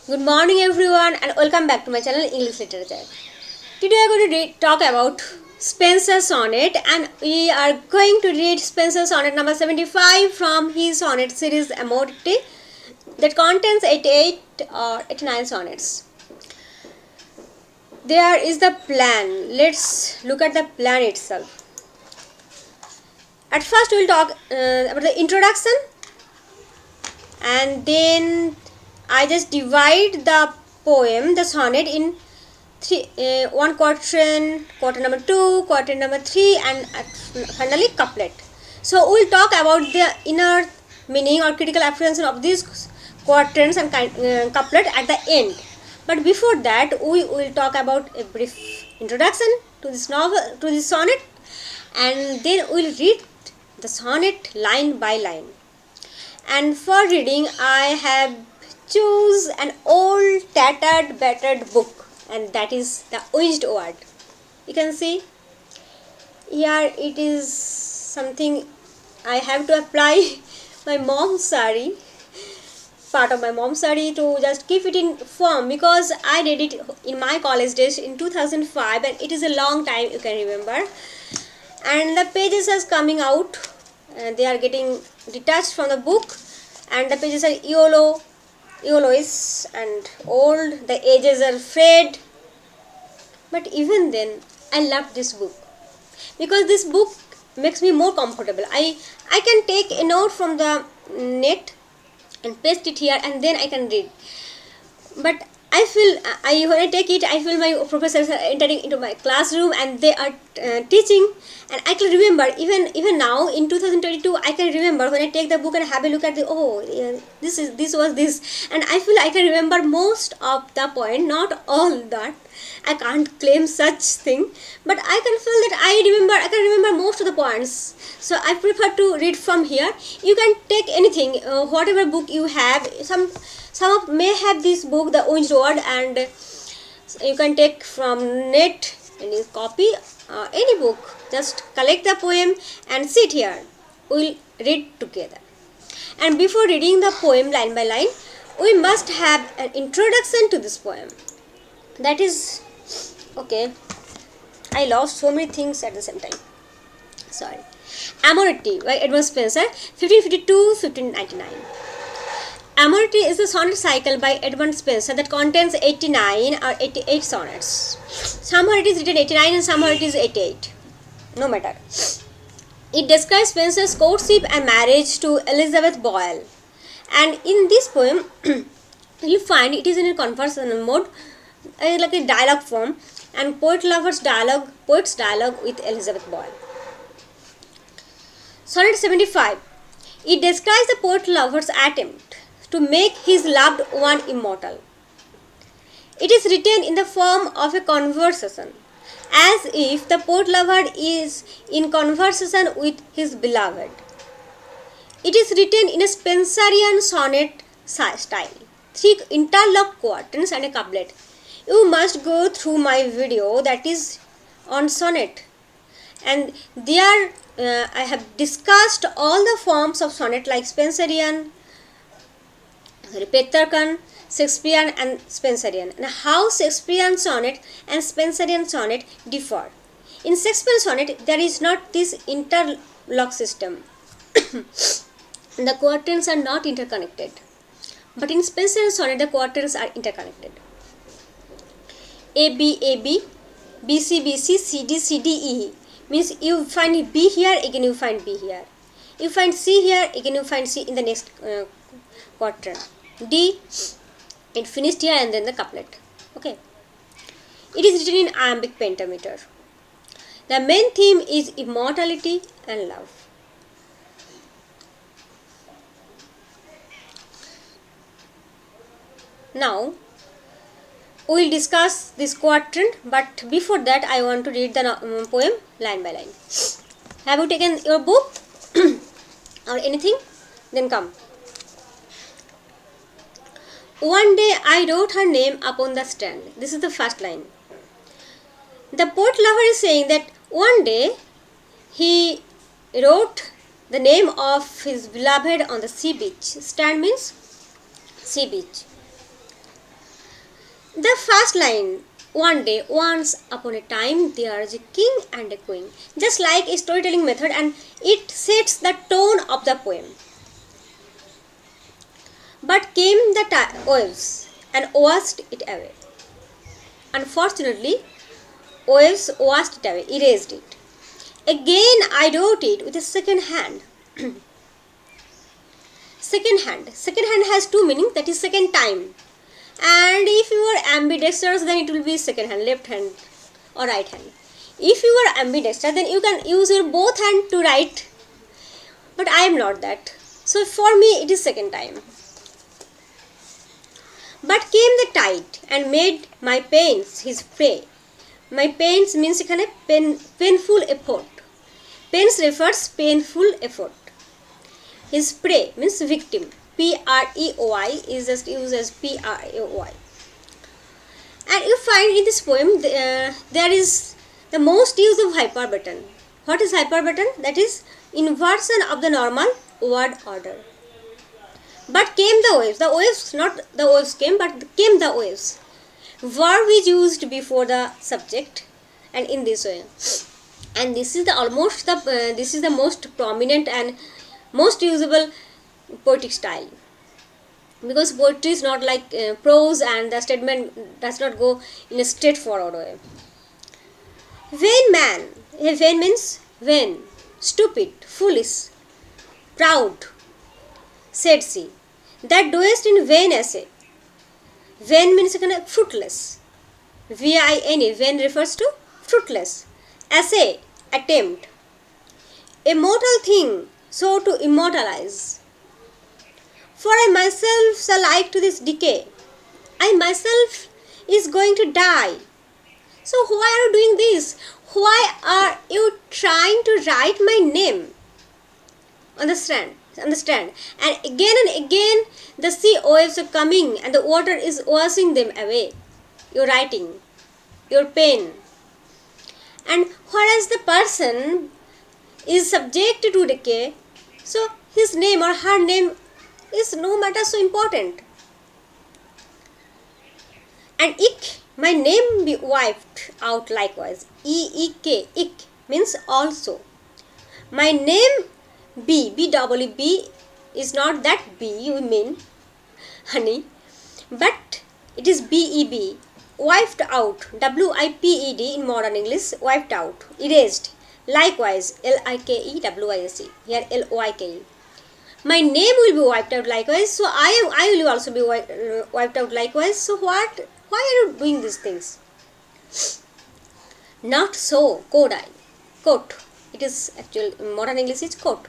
Good morning everyone and welcome back to my channel English Literature. Today I am going to talk about Spenser's sonnet, and we are going to read Spenser's sonnet number 75 from his sonnet series Amoretti that contains 88 or 89 sonnets. There is the plan. Let's look at the plan itself. At first we will talk about the introduction, and then I just divide the poem, the sonnet, in one quatrain, quatrain number 2, quatrain number 3, and finally couplet. So we will talk about the inner meaning or critical apprehension of these quatrains and couplet at the end. But before that, we will talk about a brief introduction to this novel, to this sonnet, and then we will read the sonnet line by line. And for reading, I have choose an old tattered battered book, and that is the Winged Word. You can see here it is something I have to apply my mom's sari, part of my mom's sari, to just keep it in form, because I did it in my college days in 2005 and it is a long time, you can remember. And the pages are coming out and they are getting detached from the book, and the pages are yellowish and old, the edges are frayed. But even then I love this book because this book makes me more comfortable. I can take a note from the net and paste it here, and then I can read. But I feel when I take it, I feel my professors are entering into my classroom and they are teaching, and I can remember even now in 2022 I can remember when I take the book and have a look at this was this, and I feel I can remember most of the point, not all that. I can't claim such thing, but I can feel that I can remember most of the points. So I prefer to read from here. You can take anything, whatever book you have. Some may have this book, the Winged Word, and you can take from net and you copy any book. Just collect the poem and sit here. We'll read together. And before reading the poem line by line, we must have an introduction to this poem. That is, okay, I lost so many things at the same time. Sorry. Amoretti by Edmund Spenser, 1552-1599. Amoretti is a sonnet cycle by Edmund Spenser that contains 89 or 88 sonnets. Somehow it is written 89 and somehow it is 88. No matter. It describes Spenser's courtship and marriage to Elizabeth Boyle. And in this poem, you find it is in a conversational mode, like a dialogue form, and poet's dialogue with Elizabeth Boyle. Sonnet 75. It describes the poet lover's attempt to make his loved one immortal. It is written in the form of a conversation, as if the poet lover is in conversation with his beloved. It is written in a Spensarian sonnet style, 3 interlocked quatrains and a couplet. You must go through my video that is on sonnet, and there I have discussed all the forms of sonnet like Spensarian, Petrarchan, Shakespearean and Spensarian, and how Shakespearean sonnet and Spensarian sonnet differ. In Shakespearean sonnet there is not this interlock system. The quatrains are not interconnected, but in Spensarian sonnet the quatrains are interconnected. A B A B, B C B C, C D C D E means you find B here, again you find B here. You find C here, again you find C in the next quatrain. D, it finished here and then the couplet. Okay. It is written in iambic pentameter. The main theme is immortality and love. Now, we will discuss this quatrain, but before that I want to read the poem line by line. Have you taken your book or anything? Then come. One day I wrote her name upon the strand. This is the first line. The poet lover is saying that one day he wrote the name of his beloved on the sea beach. Strand means sea beach. The first line, one day, once upon a time, there is a king and a queen. Just like a storytelling method, and it sets the tone of the poem. But came the waves and washed it away. Unfortunately, waves washed it away, erased it. Again, I wrote it with a second hand. Second hand. Second hand has two meanings, that is second time. And if you are ambidextrous, then it will be second hand, left hand or right hand. If you are ambidextrous, then you can use your both hand to write. But I am not that. So for me, it is second time. But came the tide and made my pains his prey. My pains means painful effort. Pains refers painful effort. His prey means victim. P-R-E-O-I is just used as P-R-E-O-I. And you find in this poem there is the most use of hyperbaton. What is hyperbaton? That is inversion of the normal word order. But came the waves. The waves, not the waves came, but came the waves. Verb is used before the subject, and in this way. And this is the most prominent and most usable poetic style, because poetry is not like prose, and the statement does not go in a straightforward way. Vain man. Vain means vain, stupid, foolish, proud, said she, that doest in vain essay. Vain means fruitless. V-I-N-E. Vain refers to fruitless. Essay, attempt. A mortal thing, so to immortalize. For I myself shall like to this decay. I myself is going to die. So why are you doing this? Why are you trying to write my name on the strand? Understand? And again the sea waves are coming and the water is washing them away. Your writing, your pen. And whereas the person is subject to decay, so his name or her name is no matter so important. And ick, my name be wiped out likewise. E-E-K, ick means also. My name B-W-B is not that B you mean, honey, but it is B-E-B, wiped out, W-I-P-E-D in modern English, wiped out, erased. Likewise, L-I-K-E-W-I-S-E, here L-O-I-K-E. My name will be wiped out likewise, so I will also be wiped out likewise. So why are you doing these things? Not so, quote I. Quote. It is actual modern English is quote.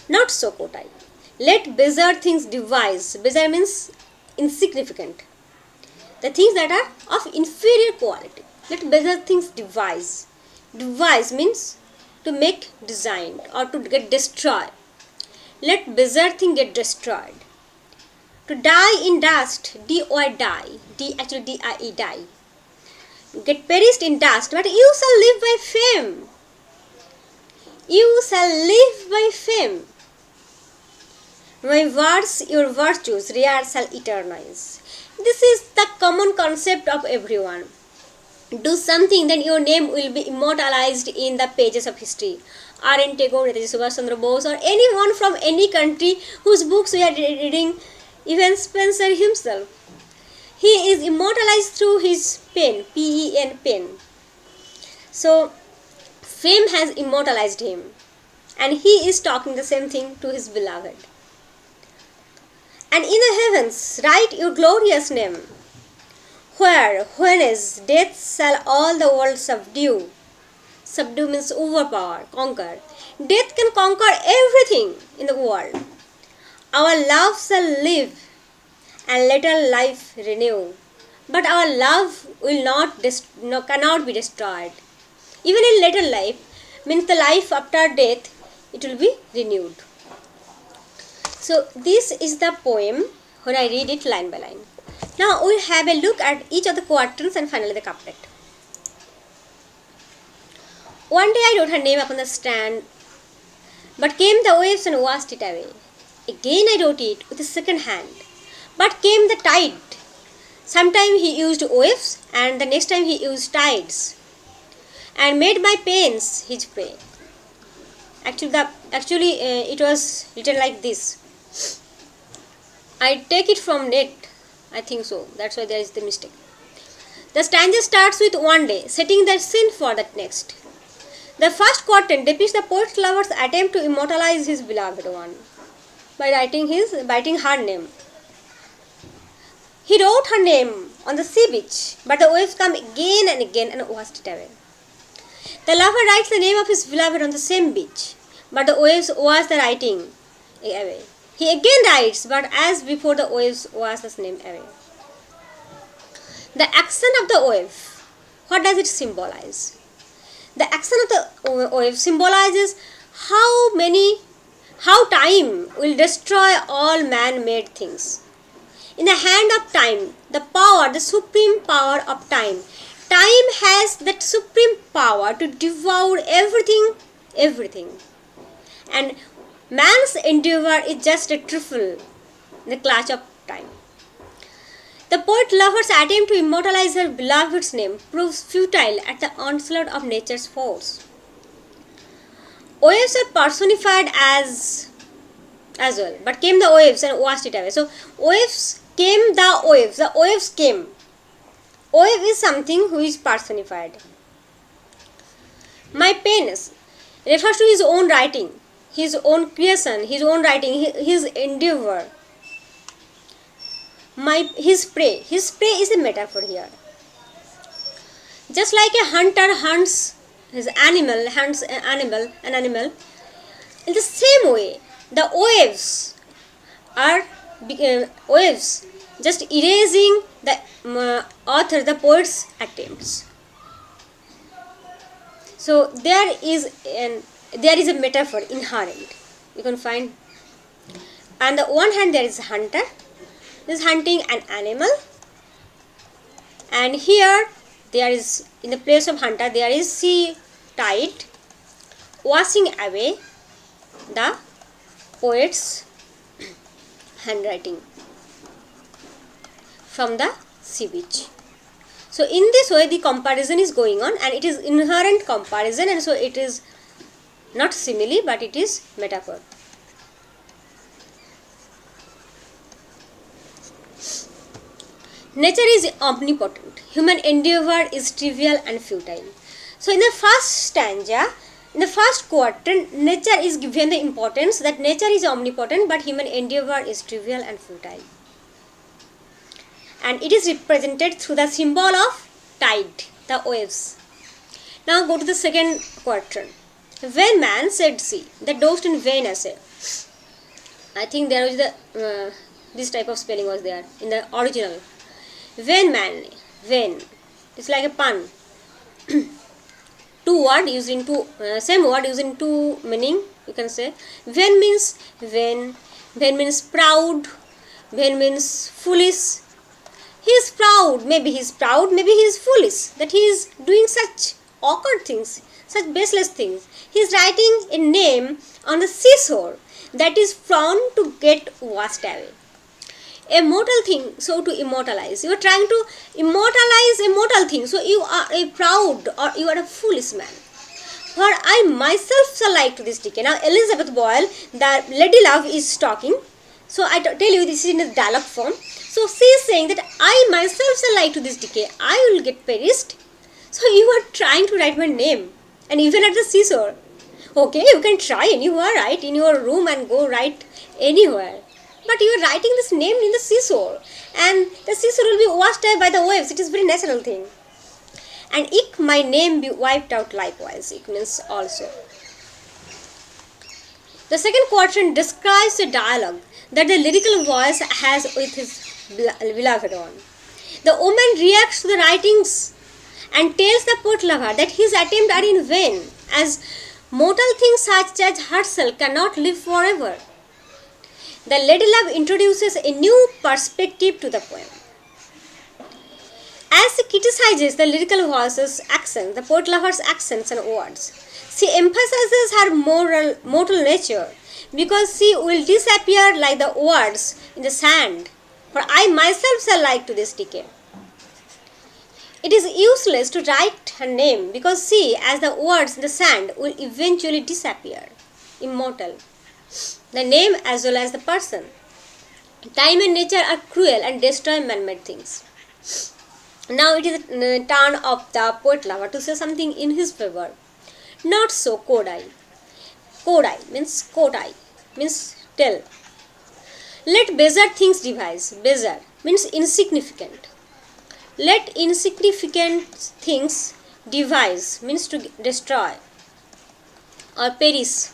Not so, quote I. Let bizarre things devise. Bizarre means insignificant. The things that are of inferior quality. Let bizarre things devise. Devise means to make designed or to get destroyed. Let bizarre thing get destroyed. To die in dust, D-O-I die, actually D-I-E die. Get perished in dust, but you shall live by fame. You shall live by fame. My words, your virtues, rare shall eternize. This is the common concept of everyone. Do something, then your name will be immortalized in the pages of history. R.N. Tagore, Netaji Subhash Chandra Bose, or anyone from any country whose books we are reading, even Spenser himself. He is immortalized through his pen, P-E-N, pen. So, fame has immortalized him, and he is talking the same thing to his beloved. And in the heavens, write your glorious name, where, whenas death shall all the world subdue. Subdue means overpower, conquer. Death can conquer everything in the world. Our love shall live, and let our life renew. But our love will cannot be destroyed. Even in later life, means the life after death, it will be renewed. So this is the poem when I read it line by line. Now we'll have a look at each of the quatrains and finally the couplet. One day I wrote her name upon the strand, but came the waves and washed it away. Again I wrote it with the second hand, but came the tide. Sometime he used waves, and the next time he used tides, and made my pains his prey. Actually, it was written like this. I take it from net, I think so. That's why there is the mistake. The stanza starts with one day, setting the scene for the next. The first quatrain depicts the poet's lover's attempt to immortalize his beloved one by writing her name. He wrote her name on the sea beach, but the waves come again and again and washed it away. The lover writes the name of his beloved on the same beach, but the waves wash the writing away. He again writes, but as before, the waves wash the name away. The action of the wave, what does it symbolize? The action of the wave symbolizes how time will destroy all man-made things. In the hand of time, the supreme power of time has that supreme power to devour everything. And man's endeavor is just a trifle in the clutch of time. The poet lover's attempt to immortalize her beloved's name proves futile at the onslaught of nature's force. Waves are personified as well, but came the waves and washed it away. So the waves came. Wave is something who is personified. My penis refers to his own writing, his own creation, his own writing, his endeavor. His prey is a metaphor here. Just like a hunter hunts an animal, in the same way, the waves are waves just erasing the the poet's attempts. So there is a metaphor inherent. You can find. On the one hand, there is a hunter. Is hunting an animal, and here there is, in the place of hunter, there is sea tide washing away the poet's handwriting from the sea beach. So in this way the comparison is going on, and it is inherent comparison, and so it is not simile but it is metaphor. Nature is omnipotent. Human endeavor is trivial and futile. So in the first stanza, in the first quatrain, nature is given the importance that nature is omnipotent but human endeavor is trivial and futile. And it is represented through the symbol of tide, the waves. Now go to the second quatrain. When man said sea, the dost in vain essay. I think there was this type of spelling was there in the original. When, it's like a pun. Same word used in two meaning, you can say. When means when means proud, when means foolish. He is proud, maybe he is foolish, that he is doing such awkward things, such baseless things. He is writing a name on the seashore that is prone to get washed away. A mortal thing, so to immortalize. You are trying to immortalize a mortal thing, so you are a proud or you are a foolish man. For I myself shall like to this decay. Now Elizabeth Boyle, the lady love, is talking. So I tell you, this is in a dialogue form. So she is saying that I myself shall like to this decay. I will get perished. So you are trying to write my name, and even at the seashore. Okay, you can try anywhere, right, in your room and go write anywhere. But you are writing this name in the seashore, and the seashore will be washed away by the waves. It is a very natural thing. And if my name be wiped out likewise, it means also. The second quatrain describes a dialogue that the lyrical voice has with his beloved one. The woman reacts to the writings and tells the poet lover that his attempts are in vain, as mortal things such as herself cannot live forever. The lady love introduces a new perspective to the poem. As she criticizes the lyrical voice's accent, the poet lover's accents and words, she emphasizes her mortal nature, because she will disappear like the words in the sand. For I myself shall like to this decay. It is useless to write her name because she, as the words in the sand, will eventually disappear. Immortal. The name as well as the person. Time and nature are cruel and destroy man-made things. Now it is the turn of the poet lover to say something in his favor. Not so, Kodai. Kodai means tell. Let better things devise. Better means insignificant. Let insignificant things devise means to destroy or perish.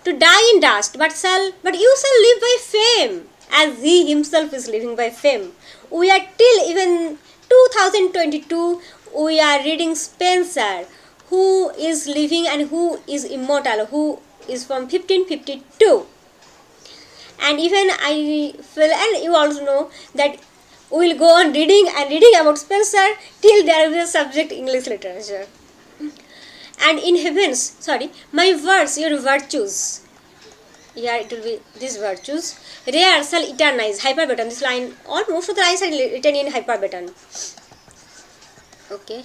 To die in dust, but you shall live by fame, as he himself is living by fame. We are till even 2022, we are reading Spenser, who is living and who is immortal, who is from 1552. And even I feel, and you also know that we will go on reading about Spenser till there is a subject English literature. And in heavens, my words, your virtues. Here it will be these virtues. Rare shall eternize, hyperbaton. This line, most of the lines are written in hyperbaton. Okay.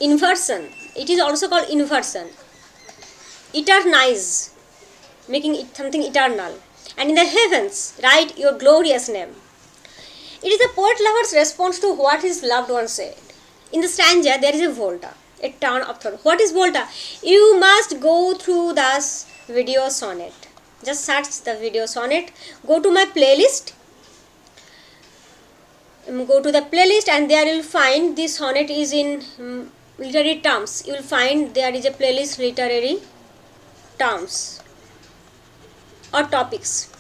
Inversion. It is also called inversion. Eternize, making it something eternal. And in the heavens, write your glorious name. It is the poet lover's response to what his loved one said. In the stanza, there is a volta, a turn of thought. What is volta? You must go through the video sonnet. Just search the video sonnet. Go to my playlist. Go to the playlist and there you will find this sonnet is in literary terms. You will find there is a playlist literary terms or topics.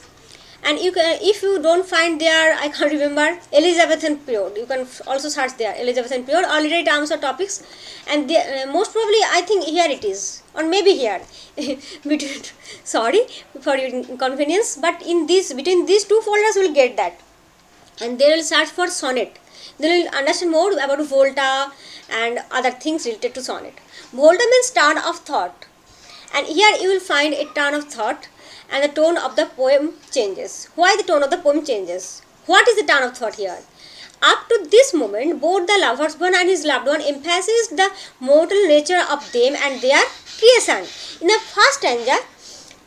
And you can, if you don't find there, I can't remember, Elizabethan period, you can also search there, Elizabethan period or literary terms or topics, and most probably I think here it is, or maybe here, sorry for your inconvenience, but in this, between these two folders you will get that, and they will search for sonnet. They will understand more about volta and other things related to sonnet. Volta means turn of thought, and here you will find a turn of thought, and the tone of the poem changes. Why the tone of the poem changes? What is the turn of thought here? Up to this moment, both the lovers one and his loved one emphasized the mortal nature of them and their creation. In the first stanza,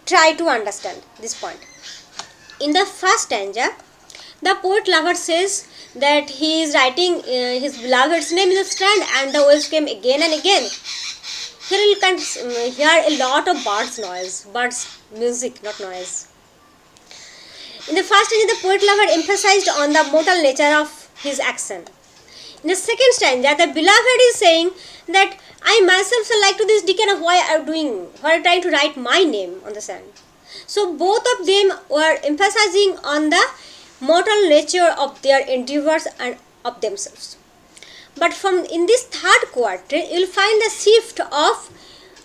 try to understand this point. In the first stanza, the poet lover says that he is writing his beloved's name in the strand, and the waves came again and again. Here you can hear a lot of birds music, not noise. In the first stanza, the poet lover emphasized on the mortal nature of his action. In the second stanza, the beloved is saying that I myself shall like to this decade of why are trying to write my name on the sand. So both of them were emphasizing on the mortal nature of their endeavors and of themselves. But in this third quatrain, you will find the shift of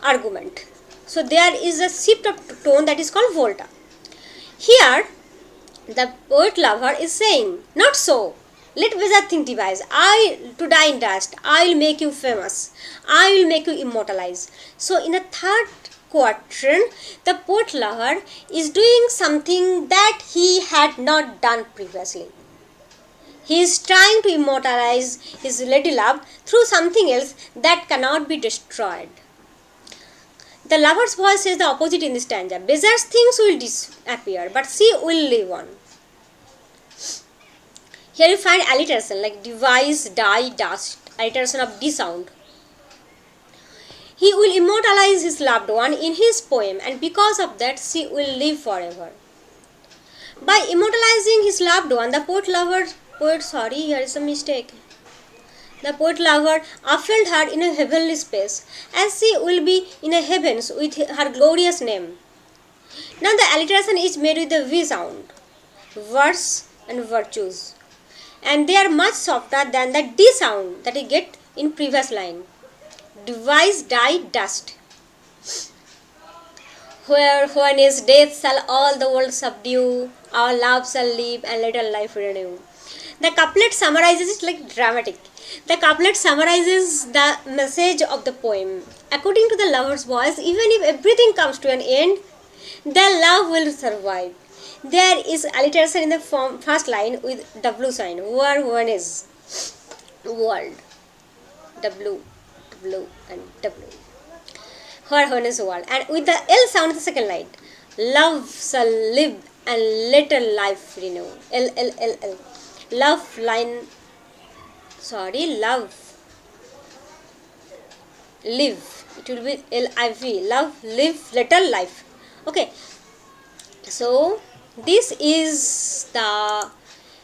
argument. So there is a shift of tone that is called volta. Here, the poet lover is saying, not so. Let better thing devise. To die in dust. I will make you famous. I will make you immortalize. So in the third quatrain, the poet lover is doing something that he had not done previously. He is trying to immortalize his lady love through something else that cannot be destroyed. The lover's voice says the opposite in this stanza. Better things will disappear, but she will live on. Here you find alliteration like devise, die, dust, alliteration of D sound. He will immortalize his loved one in his poem, and because of that she will live forever. By immortalizing his loved one, the here is a mistake. The poet lover upheld her in a heavenly space, as she will be in a heavens with her glorious name. Now the alliteration is made with the V sound, verse and virtues, and they are much softer than the D sound that you get in previous line. Devise, die, dust. Where when is death shall all the world subdue, our love shall live and little life renew. The couplet summarizes it like dramatic. The couplet summarizes the message of the poem. According to the lover's voice, even if everything comes to an end, their love will survive. There is alliteration in the first line with W sign. Where one is world. W, W and W. Where one is world. And with the L sound in the second line. Love shall live and later life renew. L, L, L, L. Love line. Sorry, love. Live. It will be L-I-V. Love, live, little life. Okay. So, this is the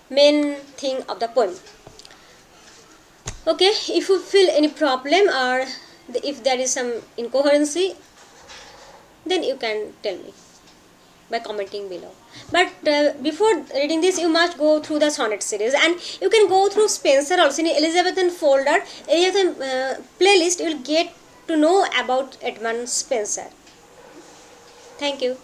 main thing of the poem. Okay, if you feel any problem or if there is some incoherency, then you can tell me by commenting below. But before reading this, you must go through the sonnet series, and you can go through Spenser also in Elizabethan folder, Elizabethan playlist. You will get to know about Edmund Spenser. Thank you.